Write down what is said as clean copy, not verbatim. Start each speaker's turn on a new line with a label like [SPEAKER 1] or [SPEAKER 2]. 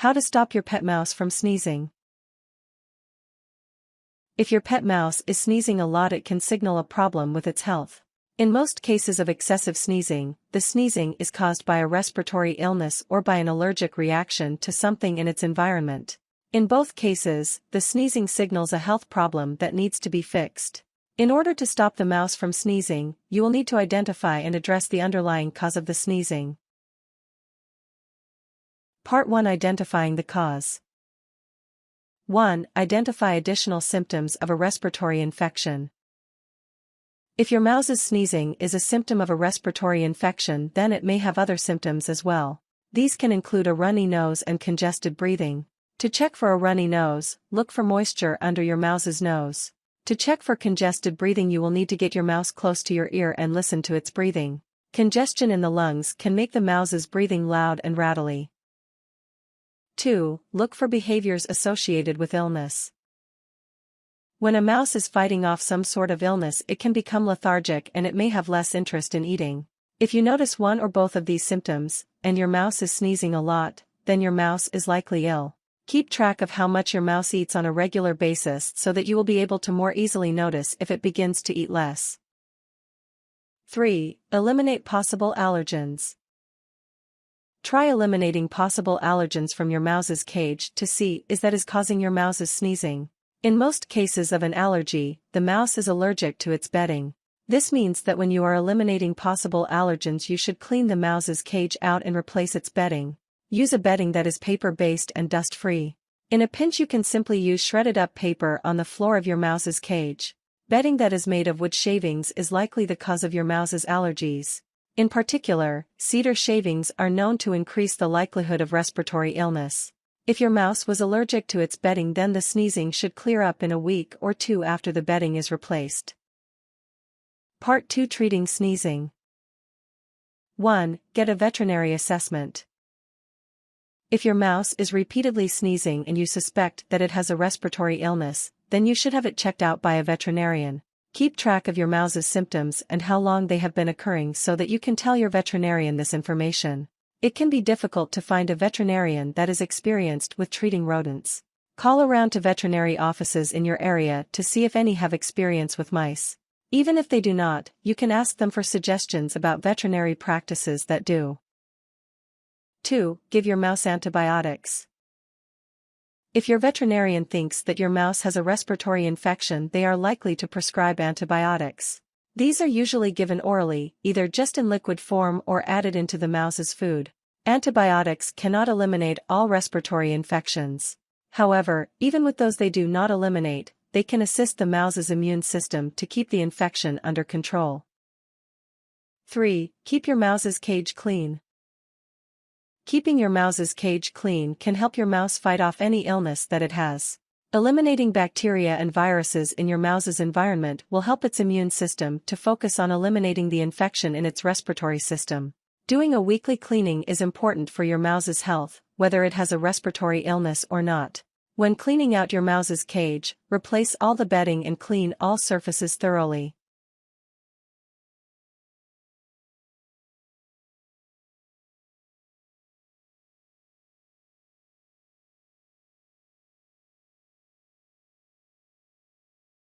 [SPEAKER 1] How to stop your pet mouse from sneezing. If your pet mouse is sneezing a lot, it can signal a problem with its health. In most cases of excessive sneezing, the sneezing is caused by a respiratory illness or by an allergic reaction to something in its environment. In both cases, the sneezing signals a health problem that needs to be fixed. In order to stop the mouse from sneezing, you will need to identify and address the underlying cause of the sneezing. Part 1. Identifying the cause. 1. Identify additional symptoms of a respiratory infection. If your mouse's sneezing is a symptom of a respiratory infection, then it may have other symptoms as well. These can include a runny nose and congested breathing. To check for a runny nose, look for moisture under your mouse's nose. To check for congested breathing, you will need to get your mouse close to your ear and listen to its breathing. Congestion in the lungs can make the mouse's breathing loud and rattly. 2. Look for behaviors associated with illness. When a mouse is fighting off some sort of illness, it can become lethargic and it may have less interest in eating. If you notice one or both of these symptoms, and your mouse is sneezing a lot, then your mouse is likely ill. Keep track of how much your mouse eats on a regular basis so that you will be able to more easily notice if it begins to eat less. 3. Eliminate possible allergens. Try eliminating possible allergens from your mouse's cage to see if that is causing your mouse's sneezing. In most cases of an allergy, the mouse is allergic to its bedding. This means that when you are eliminating possible allergens, you should clean the mouse's cage out and replace its bedding. Use a bedding that is paper-based and dust-free. In a pinch, you can simply use shredded-up paper on the floor of your mouse's cage. Bedding that is made of wood shavings is likely the cause of your mouse's allergies. In particular, cedar shavings are known to increase the likelihood of respiratory illness. If your mouse was allergic to its bedding, then the sneezing should clear up in a week or two after the bedding is replaced. Part 2. Treating sneezing. 1. Get a veterinary assessment. If your mouse is repeatedly sneezing and you suspect that it has a respiratory illness, then you should have it checked out by a veterinarian. Keep track of your mouse's symptoms and how long they have been occurring so that you can tell your veterinarian this information. It can be difficult to find a veterinarian that is experienced with treating rodents. Call around to veterinary offices in your area to see if any have experience with mice. Even if they do not, you can ask them for suggestions about veterinary practices that do. 2. Give your mouse antibiotics. If your veterinarian thinks that your mouse has a respiratory infection, they are likely to prescribe antibiotics. These are usually given orally, either just in liquid form or added into the mouse's food. Antibiotics cannot eliminate all respiratory infections. However, even with those they do not eliminate, they can assist the mouse's immune system to keep the infection under control. 3. Keep your mouse's cage clean. Keeping your mouse's cage clean can help your mouse fight off any illness that it has. Eliminating bacteria and viruses in your mouse's environment will help its immune system to focus on eliminating the infection in its respiratory system. Doing a weekly cleaning is important for your mouse's health, whether it has a respiratory illness or not. When cleaning out your mouse's cage, replace all the bedding and clean all surfaces thoroughly.